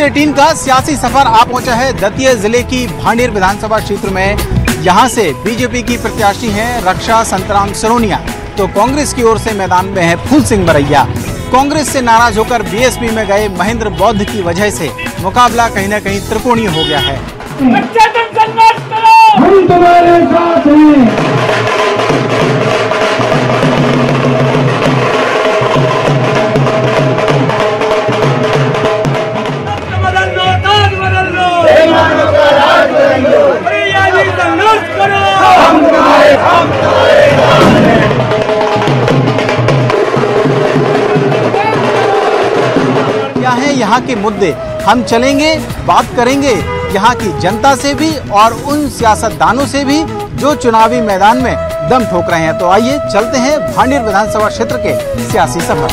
18 का सियासी सफर आ पहुंचा है दतिया जिले की भांडेर विधानसभा क्षेत्र में। यहां से बीजेपी की प्रत्याशी हैं रक्षा संतराम सरोनिया, तो कांग्रेस की ओर से मैदान में है फूल सिंह बरैया। कांग्रेस से नाराज होकर बीएसपी में गए महेंद्र बौद्ध की वजह से मुकाबला कहीं न कहीं त्रिकोणीय हो गया है। हम तुम्हारे साथ हैं। क्या है यहाँ के मुद्दे, हम चलेंगे, बात करेंगे यहाँ की जनता से भी और उन सियासतदानों से भी जो चुनावी मैदान में दम ठोक रहे हैं। तो आइए चलते हैं भांडेर विधानसभा क्षेत्र के सियासी सफर।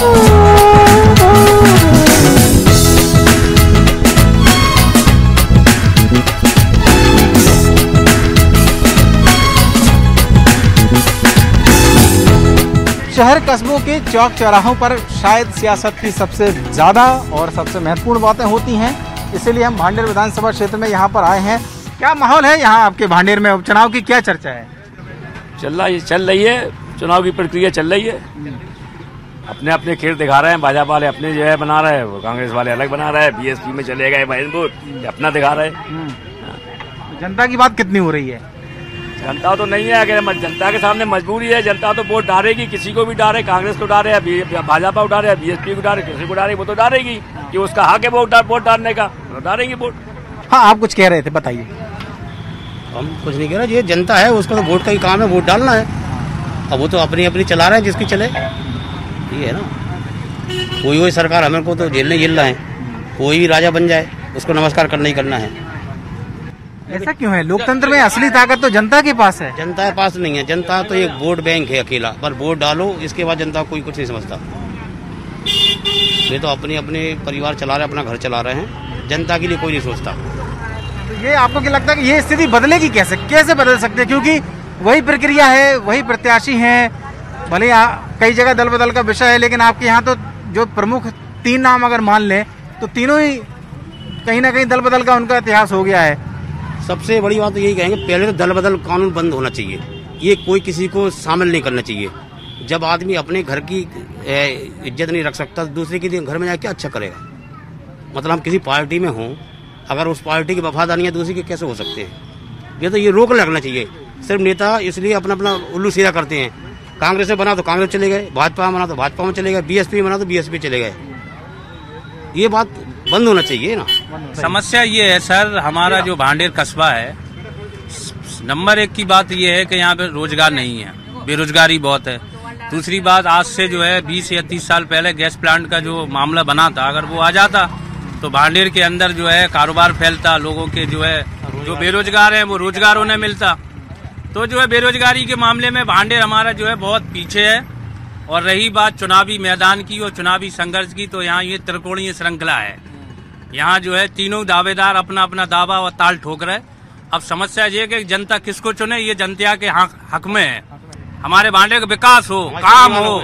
शहर कस्बों के चौक चौराहों पर शायद सियासत की सबसे ज्यादा और सबसे महत्वपूर्ण बातें होती हैं, इसीलिए हम भांडेर विधानसभा क्षेत्र में यहाँ पर आए हैं। क्या माहौल है यहाँ आपके भांडेर में? उपचुनाव की क्या चर्चा है? चल रही है, चुनाव की प्रक्रिया चल रही है। अपने अपने खेल दिखा रहे हैं, भाजपा वाले अपने जो है बना रहे हैं, वो कांग्रेस वाले अलग बना रहे हैं। बीएसपी में चले गए महेंद्र अपना दिखा रहे हैं। जनता की बात कितनी हो रही है? जनता तो नहीं है, अगर जनता के सामने मजबूरी है। जनता तो वोट डालेगी, किसी को भी डाले, कांग्रेस को डाले, भाजपा उठारे, बीएसपी को डाले, किसी को डाले, वो तो डालेगी कि उसका हक है वोट डालने का, तो डालेंगे वोट। हाँ, आप कुछ कह रहे थे, बताइए। हम कुछ नहीं कह रहे, ये जनता है, उसका तो वोट का ही काम है, वोट डालना है। अब वो तो अपनी अपनी चला रहे हैं, जिसकी चले, ये है ना। कोई सरकार हमें को तो झेलने झेल रहा है, कोई भी राजा बन जाए उसको नमस्कार करना ही करना है। ऐसा क्यों है? लोकतंत्र में असली ताकत तो जनता के पास है। जनता के पास नहीं है, जनता तो एक वोट बैंक है अकेला, पर वोट डालो, इसके बाद जनता कोई कुछ नहीं समझता। ये तो अपने अपने परिवार चला रहे हैं, अपना घर चला रहे हैं, जनता के लिए कोई नहीं सोचता। तो ये आपको क्या लगता है कि ये स्थिति बदलेगी कैसे बदल सकते हैं? क्योंकि वही प्रक्रिया है, वही प्रत्याशी हैं, भले कई जगह दल बदल का विषय है, लेकिन आपके यहाँ तो जो प्रमुख 3 नाम अगर मान लें तो तीनों ही कहीं ना कहीं दल बदल का उनका इतिहास हो गया है। सबसे बड़ी बात तो यही कहेंगे, पहले तो दल बदल कानून बंद होना चाहिए, ये कोई किसी को शामिल नहीं करना चाहिए। जब आदमी अपने घर की इज्जत नहीं रख सकता, दूसरे के घर में जाकर क्या अच्छा करेगा? मतलब हम किसी पार्टी में हों, अगर उस पार्टी की वफादारी है दूसरी के कैसे हो सकते हैं? ये रोक लगना चाहिए। सिर्फ नेता इसलिए अपना अपना उल्लू सीधा करते हैं। कांग्रेस में बना तो कांग्रेस चले गए, भाजपा में बना तो भाजपा में चले गए, बीएसपी में बना तो बीएसपी चले गए। ये बात बंद होना चाहिए ना। समस्या ये है सर, हमारा जो भांडेर कस्बा है, नंबर 1 की बात ये है कि यहाँ पे रोजगार नहीं है, बेरोजगारी बहुत है। दूसरी बात, आज से जो है 20 या 30 साल पहले गैस प्लांट का जो मामला बना था, अगर वो आ जाता तो भांडेर के अंदर जो है कारोबार फैलता, लोगों के जो है जो बेरोजगार हैं वो रोजगार उन्हें मिलता। तो जो है बेरोजगारी के मामले में भांडेर हमारा जो है बहुत पीछे है। और रही बात चुनावी मैदान की और चुनावी संघर्ष की, तो यहाँ ये त्रिकोणीय श्रृंखला है। यहाँ जो है तीनों दावेदार अपना अपना दावा और ताल ठोक रहे। अब समस्या ये कि जनता किसको चुने, ये जनता के हक में है। हमारे भांडेर का विकास हो, काम हो,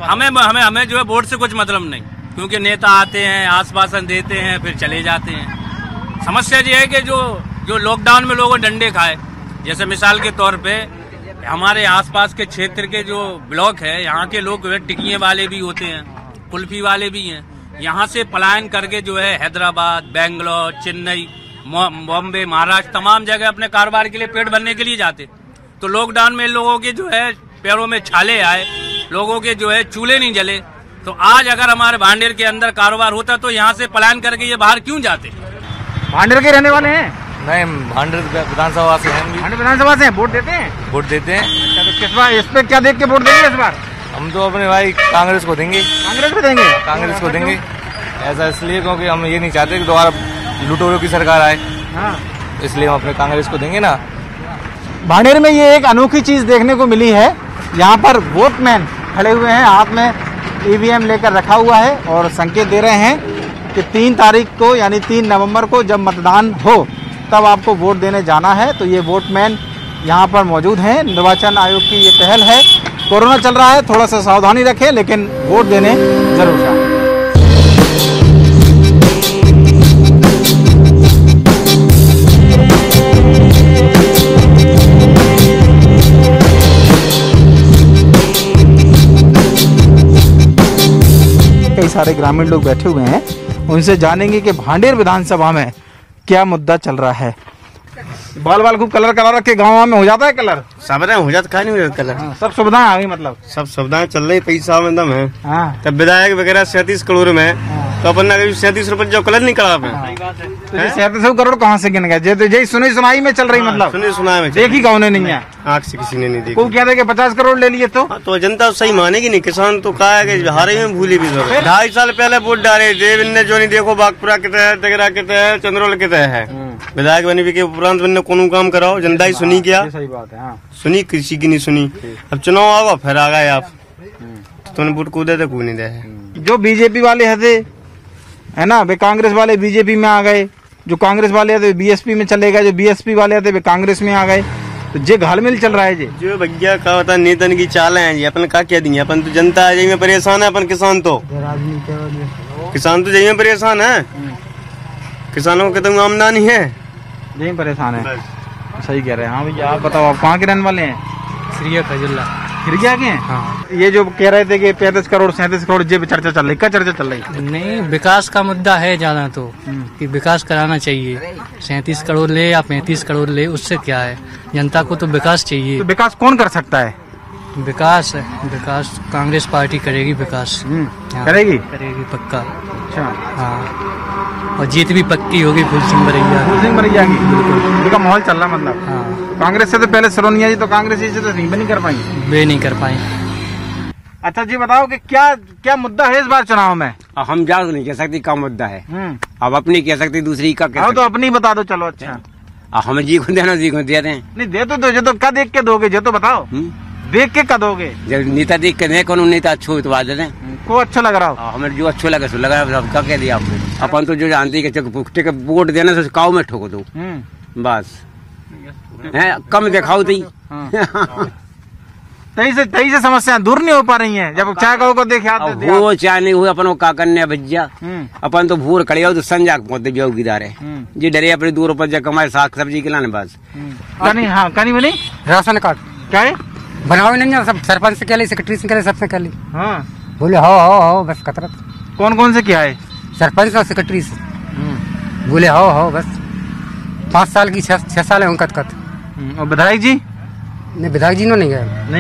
हमें जो है वोट से कुछ मतलब नहीं, क्योंकि नेता आते हैं, आश्वासन देते हैं, फिर चले जाते हैं। समस्या ये है कि जो लॉकडाउन में लोगों डंडे खाए, जैसे मिसाल के तौर पे हमारे आसपास के क्षेत्र के जो ब्लॉक है, यहाँ के लोग टिकिए वाले भी होते हैं, कुल्फी वाले भी हैं। यहाँ से पलायन करके जो है हैदराबाद, बेंगलोर, चेन्नई, बॉम्बे, महाराष्ट्र, तमाम जगह अपने कारोबार के लिए पेट भरने के लिए जाते। तो लॉकडाउन में लोगों के जो है पैरों में छाले आए, लोगों के जो है चूल्हे नहीं जले। तो आज अगर हमारे भांडेर के अंदर कारोबार होता तो यहाँ से पलायन करके ये बाहर क्यों जाते? भांडेर के रहने वाले हैं? नहीं, भांडेर विधानसभा से हैं। भांडेर विधानसभा से वोट देते हैं? वोट देते हैं। अच्छा, तो किस बार इस पे क्या देख के वोट देंगे इस बार? हम तो अपने भाई कांग्रेस को देंगे। कांग्रेस को देंगे? कांग्रेस को देंगे। ऐसा इसलिए क्योंकि हम ये नहीं चाहते कि दोबारा लुटेरों की सरकार आए। हाँ, इसलिए हम अपने कांग्रेस को देंगे ना। भांडेर में ये एक अनोखी चीज देखने को मिली है। यहाँ पर वोटमैन खड़े हुए हैं, हाथ में ईवीएम लेकर रखा हुआ है और संकेत दे रहे हैं कि 3 तारीख को यानी 3 नवंबर को जब मतदान हो तब आपको वोट देने जाना है। तो ये वोटमैन यहाँ पर मौजूद हैं। निर्वाचन आयोग की ये पहल है। कोरोना चल रहा है, थोड़ा सा सावधानी रखें, लेकिन वोट देने जरूर जाएं। सारे ग्रामीण लोग बैठे हुए हैं, उनसे जानेंगे कि भांडेर विधानसभा में क्या मुद्दा चल रहा है। बाल बाल खूब कलर करा रखे, गाँव में हो जाता है कलर? सब हो जाता, कहा नहीं हो जाता कलर। सब सुविधाएं आ गई, मतलब सब सुविधाएं चल रही, पैसा में दम है। हाँ। तब विधायक वगैरह 37 करोड़ में, तो अपन 37 रुपए जो कलर नहीं करा पे। तो 37 करोड़ कहाँ से गिन गए? यही सुनी सुनाई में चल रही, मतलब सुनी सुनाई में देखी कौन नहीं है, आँख से किसी ने नहीं देखी। को क्या दे 50 करोड़ ले लिए तो जनता सही मानेगी नहीं। किसान तो कहा है कि हारे में भूली भी 2.5 साल पहले वोट डाले देव ने जो नहीं देखो बागपुरा के तहत, डगरा के तहत, चंद्रोल के तहत है। विधायक बने के उपरांत बने कोनो काम कराओ, जनता ही सुनी क्या? सही बात है। हाँ। सुनी किसी की नहीं सुनी। अब चुनाव आओ फिर आ गए आप, तुमने वोट को दे दे को नहीं दे। जो बीजेपी वाले है ना, वे कांग्रेस वाले बीजेपी में आ गए, जो कांग्रेस वाले थे बीएसपी में चले गए, जो बीएसपी वाले थे वे कांग्रेस में आ गए, तो जे घालमेल चल रहा है जी। जो भैया का होता नेतन की चाल है जी, अपन का क्या देंगे? अपन तो जनता है में परेशान है, अपन किसान तो जही में परेशान है। किसानों को कितनी आमदनी है, यही परेशान है। सही कह रहे हैं। हाँ भैया, आप बताओ, आप कहाँ के रहने वाले हैं? श्रीया खजुल्ला। खिरकिया के? हाँ। ये जो कह रहे थे कि 35 करोड़ 37 करोड़ जे चर्चा चल रही, क्या चर्चा चल रही? नहीं, विकास का मुद्दा है ज्यादा, तो कि विकास कराना चाहिए। 37 करोड़ ले या 35 करोड़ ले, उससे क्या है? जनता को तो विकास चाहिए। तो विकास कौन कर सकता है? विकास कांग्रेस पार्टी करेगी विकास। हाँ, करेगी पक्का। अच्छा। हाँ, और जीत भी पक्की होगी फूल सिंह बरैया की। बिल्कुल, माहौल चल रहा, मतलब। हाँ। कांग्रेस से तो पहले सरोनिया जी तो कांग्रेस से तो नहीं कर पाई, वे नहीं कर पाई। अच्छा जी, बताओ कि क्या मुद्दा है इस बार चुनाव में? हम जा नहीं कह सकते क्या मुद्दा है, अब अपनी कह सकते, दूसरी का कह सकते। तो अपनी बता दो, चलो। अच्छा, हम जी को देना, जी को दे दें। नहीं दे तो जो तो क्या देख के दोगे, जो तो बताओ। देख के क्या दोगे? जब नेता देख के नहीं, कौन नेता अच्छा हो तो बात दे दें, को अच्छा लग रहा हो। हमें जो अच्छा लगे सो लगा, क्या कह दिया आपको? अपन तो जो जानती है कि वोट देने से काऊ में ठोक दो, बस है, कम दिखाओ तो तही से समस्याएं दूर नहीं हो पा रही हैं। जब चाय को देखे वो चाय नहीं हुई, अपन को क्या करने भैया? अपन तो भूर खड़े हो तो संजा पहुंचते चौकीदार है जी, डरे अपने 2 रुपये कमाए, साग सब्जी खिलाने बस। हाँ, कहीं बनी राशन कार्ड क्या है? बनाओ नहीं, सब सरपंच से कह ली, सेक्रेटरी से कह ली, सबसे कह ली। हाँ, बोले हो बस कतरत। कौन से किया है? सरपंच और सेक्रेटरी से बोले हो बस। 5 साल की 6 साल है उनका। और विधायक जी? नहीं, विधायक जी नहीं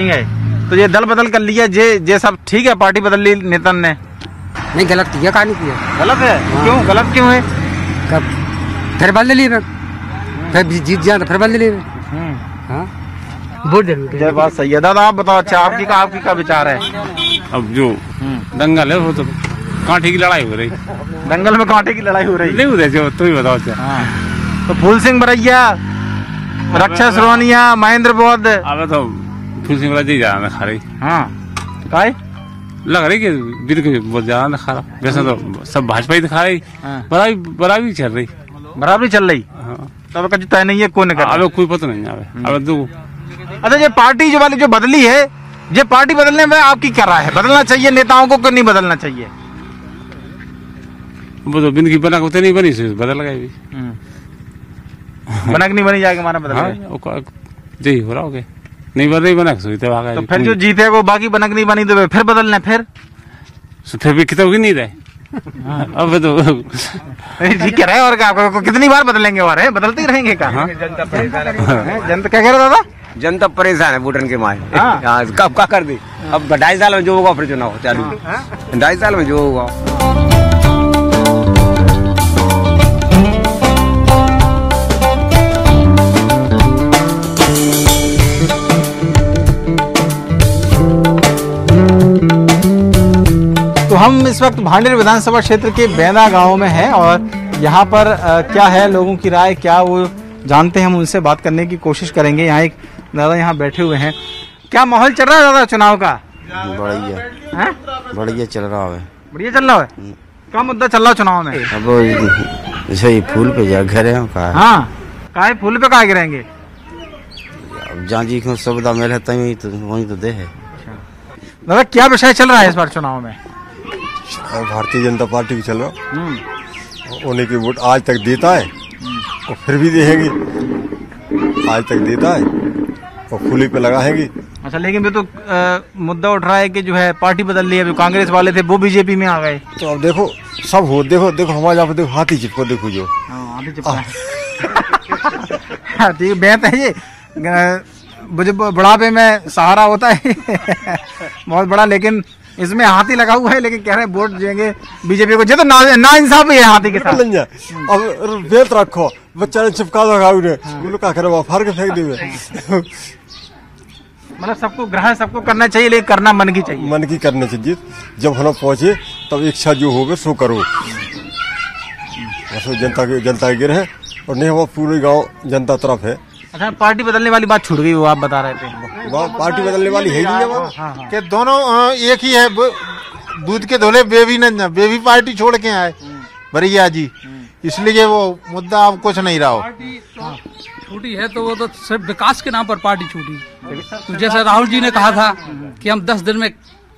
गए। तो ये दल बदल कर लिया जे सब ठीक है, पार्टी बदल ली नेतन ने? नहीं, गलत किया, कहा नहीं किया। गलत है? क्यों गलत क्यों है? कब फिर बदल लिए, फिर जीत जाए तो फिर बदल लिए। हाँ, वोट जरूर। बात सही है। दादा आप बताओ, अच्छा आपकी क्या विचार है? अब जो दंगल है वो तो कांटे की लड़ाई हो रही। दंगल में कांटे की लड़ाई हो रही? नहीं उधर जो तुम बताओ। तो फूल सिंह बरैया, रक्षा सरोनिया, महेंद्र बौद्ध। अब तो फूल सिंह बरैया ज्यादा खा रही। हाँ, काय लग रही कि दिन के बहुत ज्यादा खा रहा। वैसे तो सब भाजपा ही दिखा रही, बराबरी चल रही। बराबरी चल रही? तब का तय नहीं है कौन कर? अब कोई पता नहीं अब दो। अच्छा, ये पार्टी जो वाली जो बदली है, ये पार्टी बदलने में आपकी क्या राय है? बदलना चाहिए नेताओं को कि नहीं बदलना चाहिए? वो तो बिन की बना होते नहीं बनी, बदल गए भी। बनक नहीं बनी जाएगी, हमारा बदल जी हो रहा होगा, नहीं बन रही बना तो फिर जो जीते वो बाकी बनक नहीं बनी तो फिर बदलना, फिर भी किताब नहीं रहे। अब तो जी कह रहे हैं, और क्या कितनी बार बदलेंगे? और है बदलते ही रहेंगे क्या? जनता क्या कह रहे दादा? जनता परेशान है वोटन के मारे। कब क्या कर दी? अब 2.5 साल में जो होगा फिर चुनाव चालू। 2.5 साल में जो होगा। तो हम इस वक्त भांडेर विधानसभा क्षेत्र के बेंदा गांव में हैं और यहाँ पर क्या है लोगों की राय, क्या वो जानते हैं, हम उनसे बात करने की कोशिश करेंगे। यहाँ एक दादा यहाँ बैठे हुए हैं। क्या माहौल चल रहा है दादा चुनाव का? बढ़िया चल रहा है। बढ़िया चल रहा है? क्या मुद्दा चल रहा है चुनाव में? अब जैसे फूल पे जा घरे हैं का? हाँ, काहे फूल पे काहे गिरेंगे? अब जहाँ जी को सुविधा मिले तभी तो वही तो दे है। दादा क्या विषय चल रहा है इस बार चुनाव में? भारतीय जनता पार्टी भी चल रहा, उन्हीं की वोट आज तक देता है और फिर भी देंगे, आज तक देता है। और फूली पे लगाएंगी। अच्छा, लेकिन भी तो मुद्दा उठ रहा है कि जो है पार्टी बदल ली है, अभी कांग्रेस वाले थे वो बीजेपी में आ गए। तो अब देखो सब हो, देखो देखो हमारे यहाँ पे देखो हाथी चिपको, देखो जो हाथी चिपका ठीक बेहत है ये, मुझे बुढ़ापे में सहारा होता है बहुत बड़ा, लेकिन इसमें हाथी लगा हुआ है, लेकिन कह रहे हैं वोट देंगे बीजेपी को। ये तो ना इंसाफ है हाथी के साथ। अब बेत रखो, बच्चा ने चिपका रखा उन्हें, क्या करे फाड़ के फेंक देवे। मतलब सबको ग्रहण सबको करना चाहिए, लेकिन करना मन की चाहिए, मन की करनी चाहिए। जब हम पहुंचे तब इच्छा जो होवे सो करो, जनता की गिर है और नहीं हमारा पूरे गांव जनता तरफ है। अच्छा, पार्टी बदलने वाली बात छूट गई, वो आप बता रहे थे। पार्टी बदलने वाली है नहीं, कि दोनों एक ही है, दूध के धोले बेबी पार्टी छोड़ के आए भैया जी, इसलिए वो मुद्दा अब कुछ नहीं रहा हो। छूटी है तो वो तो सिर्फ विकास के नाम पर पार्टी छूटी। तो जैसे राहुल जी ने कहा था कि हम 10 दिन में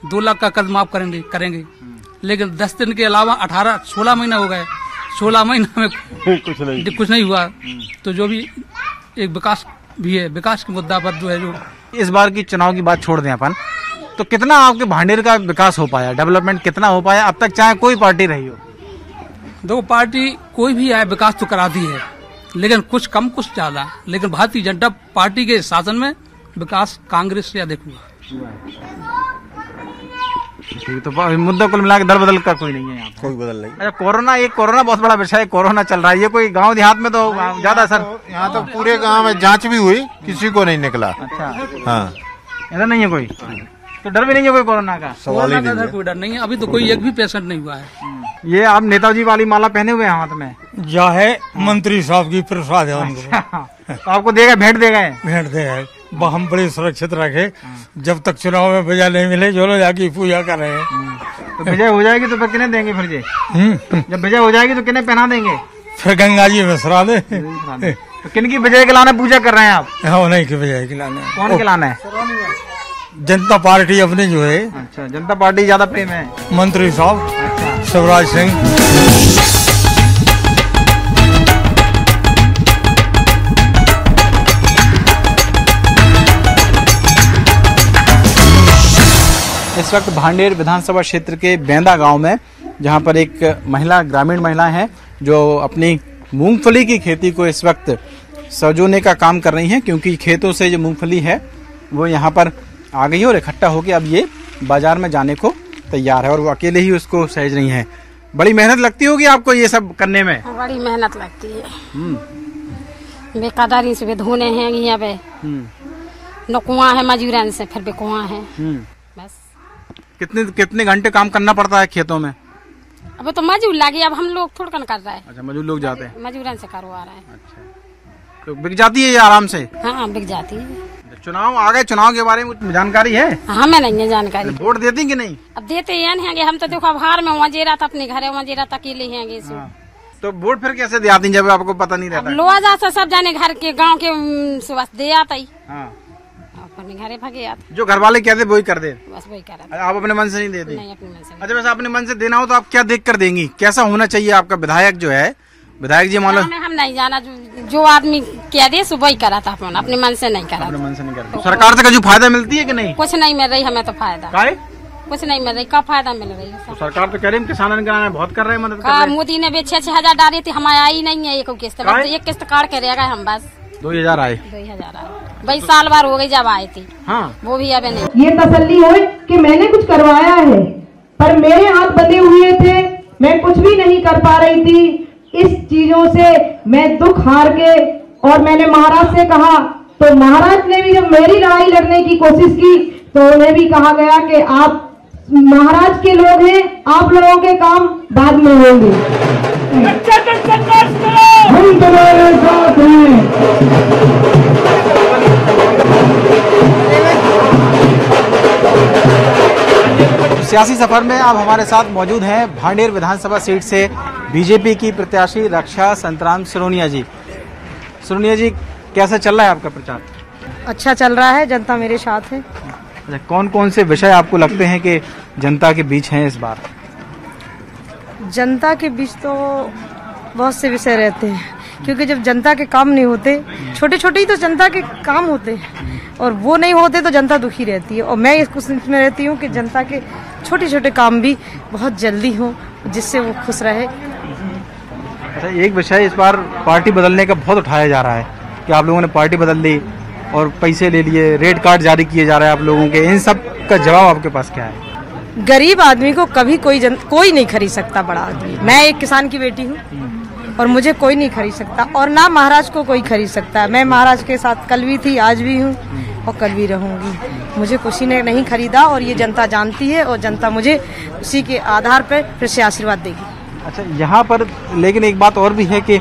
2 लाख का कर्ज माफ करेंगे, लेकिन 10 दिन के अलावा 16 महीना हो गए, 16 महीना में कुछ नहीं हुआ। तो जो भी एक विकास भी है, विकास के मुद्दा पर जो है, जो इस बार की चुनाव की बात छोड़ दें अपन, तो कितना आपके भांडेर का विकास हो पाया, डेवलपमेंट कितना हो पाया अब तक, चाहे कोई पार्टी रही हो? देखो, पार्टी कोई भी आए विकास तो कराती है, लेकिन कुछ कम कुछ ज्यादा। लेकिन भारतीय जनता पार्टी के शासन में विकास कांग्रेस से अधिक हुआ। ठीक, तो मुद्दा कुल मिला के दल बदल का कोई नहीं है यहाँ, कोई बदल नहीं। अच्छा, कोरोना बहुत बड़ा विषय है, कोरोना चल रहा है, ये कोई गांव देहात में तो ज्यादा असर? यहाँ तो पूरे गांव में जांच भी हुई, किसी को नहीं निकला। अच्छा, हाँ, ऐसा नहीं है कोई, तो डर भी नहीं है कोई कोरोना का? कोरोना का कोई डर नहीं है, अभी तो कोई एक भी पेशेंट नहीं हुआ है। ये आप नेताजी वाली माला पहने हुए हैं हाथ में? जा है मंत्री साहब की प्रसाद है उनको। तो आपको देगा, भेंट देगा? भेंट देगा, हम बड़े सुरक्षित रखे, जब तक चुनाव में विजय नहीं मिले जो लोग जाके पूजा कर रहे हैं। तो विजय हो जाएगी तो फिर किन्हें देंगे? फिर ये जब विजय हो जाएगी तो किन्हें पहना देंगे? फिर गंगा जी में सरा दे। तो किन की विजय के लाने पूजा कर रहे हैं आप? हाँ, नहीं की विजय के लाने। कौन के लाना है? जनता पार्टी अपनी जो है। अच्छा, जनता पार्टी ज्यादा प्रेम है? मंत्री साहब शिवराज सिंह। इस वक्त भांडेर विधानसभा क्षेत्र के बेंदा गांव में, जहां पर एक महिला, ग्रामीण महिला है, जो अपनी मूंगफली की खेती को इस वक्त सजोने का काम कर रही हैं, क्योंकि खेतों से जो मूंगफली है वो यहाँ पर आ गई है और इकट्ठा होकर अब ये बाजार में जाने को तैयार है, और वो अकेले ही उसको सहेज रही हैं। बड़ी मेहनत लगती होगी आपको ये सब करने में? बड़ी मेहनत लगती है, बेकदारी से धोने हैं यहाँ पे, न कुआं है मजूरन से, फिर भी कुआं है। बस कितने घंटे काम करना पड़ता है खेतों में? अब तो मजूर लगे, अब हम लोग थोड़ा कर रहे हैं। अच्छा, मजूर लोग जाते हैं, मजूरन से करवा रहे हैं। अच्छा, तो बिक जाती है ये आराम से? हाँ, बिक जाती है। चुनाव आ गए, चुनाव के बारे में जानकारी है? हमें नहीं है जानकारी। वोट देती कि नहीं? अब देते हैं, हम तो देखो अब हार में वजीरा था, अपने घर वजीरा तक अकेले हैं। तो वोट फिर कैसे दे आती जब आपको पता नहीं रहता? लोआ जाता सब जाने घर के गांव के सुबह दे आता ही, अपने घरे भागे आता। जो घर वाले कहते वही कर दे, बस वही कर। आप अपने मन से नहीं देते? नहीं, अपने मन से। अच्छा, वैसे अपने मन से देना हो तो आप क्या देख कर देंगी? कैसा होना चाहिए आपका विधायक जो है, विधायक जी मान लो? हम नहीं जाना, जो आदमी कह दे सुबह ही करा था, अपने मन से नहीं करा। अपने मन से नहीं करता। सरकार से कुछ फायदा मिलती है कि नहीं? कुछ नहीं मिल रही हमें तो फायदा। कुछ नहीं मिल रही, कब फायदा मिल रही है? तो सरकार तो कह रही है किसानों के बहुत कर रहे हैं, मदद कर रहे हैं। मोदी ने भी 6,000 डाली थी, हमारे आई नहीं है एक किस्त, एक किस्त काट के रह गए हम। बस 2000 आए, 2000 आए, भाई साल भर हो गई जब आए थे। हाँ, वो भी अभी नहीं। ये तसल्ली हो कि मैंने कुछ करवाया है, पर मेरे हाथ बंधे हुए थे, मैं कुछ भी नहीं कर पा रही थी। इस चीजों से मैं दुख हार के, और मैंने महाराज से कहा, तो महाराज ने भी जब मेरी लड़ाई लड़ने की कोशिश की तो उन्हें भी कहा गया कि आप महाराज के लोग हैं, आप लोगों के काम बाद में होंगे। हम तुम्हारे साथ हैं। सियासी सफर में अब हमारे साथ मौजूद हैं भांडेर विधानसभा सीट से बीजेपी की प्रत्याशी रक्षा संतराम सिरोनिया जी। सिरोनिया जी, कैसा चल रहा है आपका प्रचार? अच्छा चल रहा है, जनता मेरे साथ है। अच्छा, कौन कौन से विषय आपको लगते हैं कि जनता के बीच हैं इस बार? जनता के बीच तो बहुत से विषय रहते हैं, क्योंकि जब जनता के काम नहीं होते, छोटे छोटे ही तो जनता के काम होते हैं, और वो नहीं होते तो जनता दुखी रहती है। और मैं इस खुशी में रहती हूँ कि जनता के छोटे छोटे काम भी बहुत जल्दी हों, जिससे वो खुश रहे। अच्छा, एक विषय इस बार पार्टी बदलने का बहुत उठाया जा रहा है कि आप लोगों ने पार्टी बदल ली और पैसे ले लिए, रेड कार्ड जारी किए जा रहे हैं आप लोगों के, इन सब का जवाब आपके पास क्या है? गरीब आदमी को कभी कोई नहीं खरीद सकता। बड़ा आदमी, मैं एक किसान की बेटी हूँ और मुझे कोई नहीं खरीद सकता, और ना महाराज को कोई खरीद सकता है। मैं महाराज के साथ कल भी थी, आज भी हूँ और कल भी रहूंगी। मुझे किसी ने नहीं खरीदा और ये जनता जानती है, और जनता मुझे उसी के आधार पर फिर से आशीर्वाद देगी। अच्छा, यहाँ पर लेकिन एक बात और भी है कि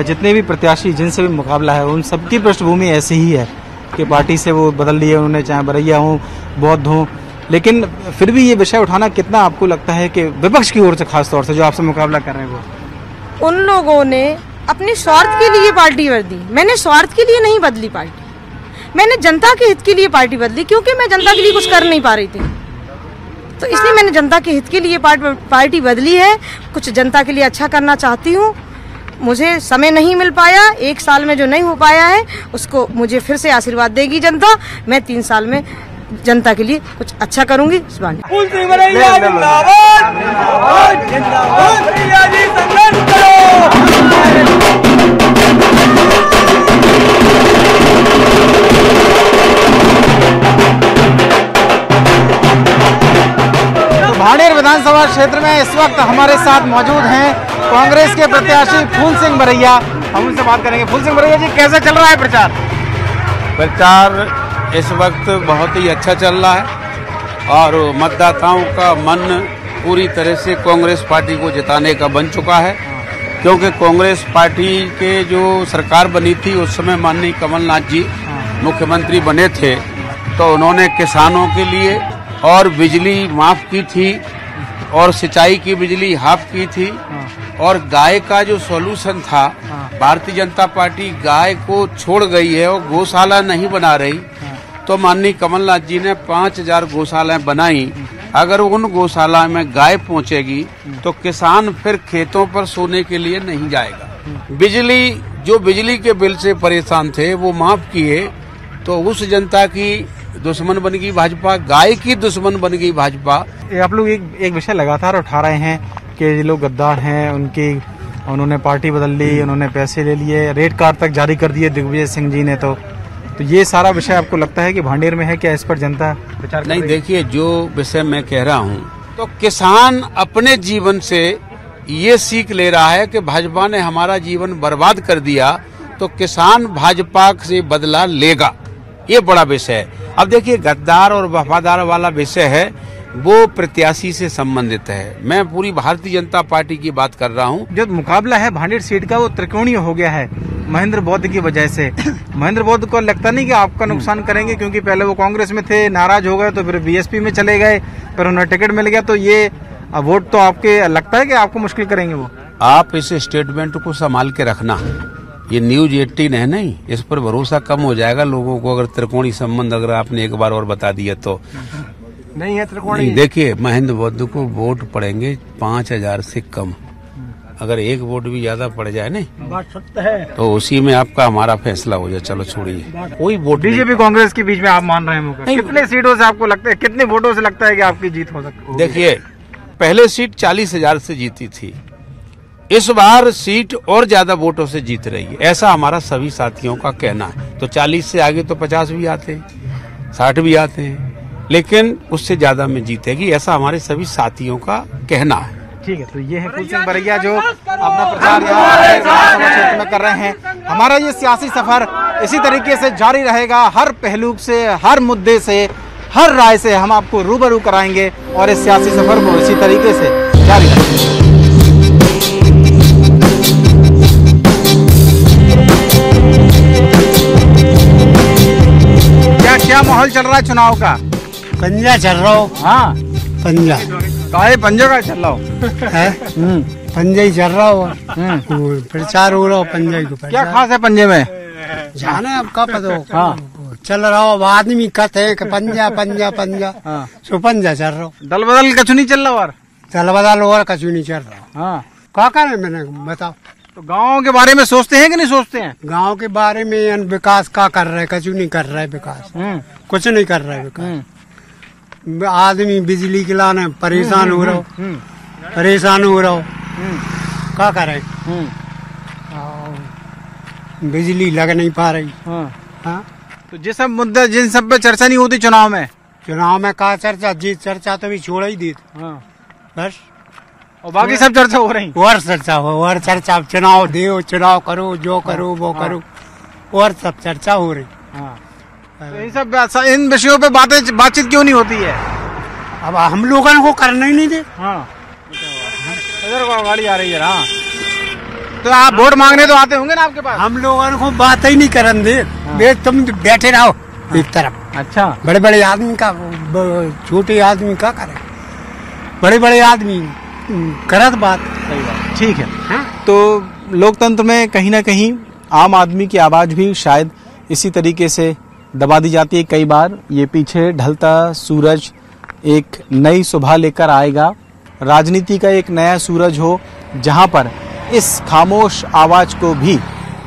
जितने भी प्रत्याशी जिनसे भी मुकाबला है उन सबकी पृष्ठभूमि ऐसी ही है कि पार्टी से वो बदल लिए उन्होंने, चाहे बरैया हो, बौद्ध हो, लेकिन फिर भी ये विषय उठाना कितना आपको लगता है कि विपक्ष की ओर से, खास तौर से जो आपसे मुकाबला कर रहे हैं, वो उन लोगों ने अपने स्वार्थ के लिए पार्टी बदली। मैंने स्वार्थ के लिए नहीं बदली पार्टी, मैंने जनता के हित के लिए पार्टी बदली, क्योंकि मैं जनता के लिए कुछ कर नहीं पा रही थी, तो इसलिए मैंने जनता के हित के लिए पार्टी बदली है। कुछ जनता के लिए अच्छा करना चाहती हूँ। मुझे समय नहीं मिल पाया, 1 साल में जो नहीं हो पाया है उसको मुझे फिर से आशीर्वाद देगी जनता। मैं 3 साल में जनता के लिए कुछ अच्छा करूंगी। भांडेर विधानसभा क्षेत्र में इस वक्त हमारे साथ मौजूद हैं कांग्रेस के प्रत्याशी फूल सिंह बरैया। हम उनसे बात करेंगे। फूल सिंह बरैया जी, कैसा चल रहा है प्रचार? प्रचार इस वक्त बहुत ही अच्छा चल रहा है और मतदाताओं का मन पूरी तरह से कांग्रेस पार्टी को जिताने का बन चुका है, क्योंकि कांग्रेस पार्टी के जो सरकार बनी थी उस समय माननीय कमलनाथ जी मुख्यमंत्री बने थे, तो उन्होंने किसानों के लिए और बिजली माफ की थी और सिंचाई की बिजली हाफ की थी, और गाय का जो सॉल्यूशन था, भारतीय जनता पार्टी गाय को छोड़ गई है और गौशाला नहीं बना रही, तो माननीय कमलनाथ जी ने 5000 गौशालाएं बनाई। अगर उन गौशाला में गाय पहुंचेगी तो किसान फिर खेतों पर सोने के लिए नहीं जाएगा। बिजली के बिल से परेशान थे वो माफ किए, तो उस जनता की दुश्मन बन गई भाजपा, गाय की दुश्मन बन गई भाजपा। आप लोग एक विषय लगातार उठा रहे हैं कि ये लोग गद्दार हैं, उन्होंने पार्टी बदल ली, उन्होंने पैसे ले लिए, रेड कार्ड तक जारी कर दिए दिग्विजय सिंह जी ने। तो ये सारा विषय आपको लगता है कि भांडेर में है, क्या इस पर जनता विचार नहीं? देखिए, जो विषय मैं कह रहा हूँ, तो किसान अपने जीवन से ये सीख ले रहा है कि भाजपा ने हमारा जीवन बर्बाद कर दिया, तो किसान भाजपा से बदला लेगा। ये बड़ा विषय है। अब देखिए, गद्दार और वफादार वाला विषय है, वो प्रत्याशी से संबंधित है। मैं पूरी भारतीय जनता पार्टी की बात कर रहा हूँ। जो मुकाबला है भांडेर सीट का वो त्रिकोणीय हो गया है महेंद्र बौद्ध की वजह से। महेंद्र बौद्ध को लगता नहीं कि आपका नुकसान करेंगे, क्योंकि पहले वो कांग्रेस में थे, नाराज हो गए, तो फिर बीएसपी में चले गए, फिर उन्हें टिकट मिल गया, तो ये वोट तो आपके लगता है कि आपको मुश्किल करेंगे वो? आप इस स्टेटमेंट को संभाल के रखना। ये न्यूज 18 है नहीं, इस पर भरोसा कम हो जाएगा लोगों को अगर त्रिकोणी संबंध अगर आपने एक बार और बता दिया तो। नहीं है त्रिकोणी। देखिए, महेंद्र बौद्ध को वोट पड़ेंगे 5000 से कम। अगर एक वोट भी ज्यादा पड़ जाए नहीं बात सत्य है, तो उसी में आपका हमारा फैसला हो जाए। चलो छोड़िए, कोई वोट बीजेपी कांग्रेस के बीच में आप मान रहे हैं? कितने सीटों से आपको लगता है, कितने वोटों से लगता है कि आपकी जीत हो सकती है? देखिए, पहले सीट 40,000 से जीती थी, इस बार सीट और ज्यादा वोटों से जीत रही है, ऐसा हमारा सभी साथियों का कहना है। तो 40 से आगे तो 50 भी आते हैं, 60 भी आते हैं, लेकिन उससे ज्यादा में जीतेगी, ऐसा हमारे सभी साथियों का कहना है। ठीक है, तो ये है फूल सिंह बरैया जो अपना प्रचार यहाँ क्षेत्र में कर रहे हैं। हमारा ये सियासी सफर इसी तरीके से जारी रहेगा, हर पहलू से, हर मुद्दे से, हर राय से हम आपको रूबरू कराएंगे और इस सियासी सफर को इसी तरीके से जारी रखेंगे। क्या माहौल चल रहा है चुनाव का? पंजा चल रहा हो। हाँ, पंजा काहे पंजा का चल रहा हो है? पंजा ही चल रहा हो, प्रचार हो रहा हो पंजा ही को। क्या खास है पंजे में? जाने अब का पता हो। हाँ, चल रहा हो, आदमी कहते हैं कि पंजा पंजा पंजा। हाँ, सो पंजा चल रहा हो। दल बदल कछु नहीं चल रहा? और दल बदल और कछु नहीं चल रहा। हाँ, क्या करे मैंने बताओ? तो गाँव के बारे में सोचते हैं कि नहीं सोचते हैं? गांव के बारे में विकास का कर रहे, कुछ नहीं कर रहा है विकास, कुछ नहीं कर रहा है विकास। आदमी बिजली के लाने परेशान हो रहा हो, परेशान हो रहा हो, क्या करे, बिजली लग नहीं पा रही। हाँ। तो ये सब मुद्दा जिन सब पे चर्चा नहीं होती चुनाव में का चर्चा, जी चर्चा तो भी छोड़ ही दी बस, और बाकी सब चर्चा हो रही, और चर्चा हो, और चर्चा, चुनाव दो, चुनाव करो, जो करो वो करो, और सब चर्चा हो रही। तो इन विषयों पे बातचीत क्यों नहीं होती है? अब हम लोगों को करना ही नहीं दे। इधर गाड़ी आ रही है। हाँ, तो आप वोट मांगने तो आते होंगे ना आपके पास? हम लोगों को बात ही नहीं करन दे, तुम बैठे रहो एक तरफ। अच्छा, बड़े बड़े आदमी का, छोटे आदमी का करे, बड़े बड़े आदमी करत बात। सही बात, ठीक है। तो लोकतंत्र में कहीं ना कहीं आम आदमी की आवाज भी शायद इसी तरीके से दबा दी जाती है। कई बार ये पीछे ढलता सूरज एक नई सुबह लेकर आएगा, राजनीति का एक नया सूरज हो जहां पर इस खामोश आवाज को भी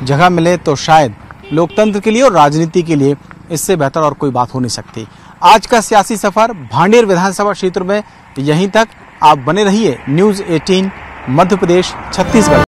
जगह मिले, तो शायद लोकतंत्र के लिए और राजनीति के लिए इससे बेहतर और कोई बात हो नहीं सकती। आज का सियासी सफर भांडेर विधानसभा क्षेत्र में यहीं तक। आप बने रहिए न्यूज़ 18 मध्य प्रदेश छत्तीसगढ़।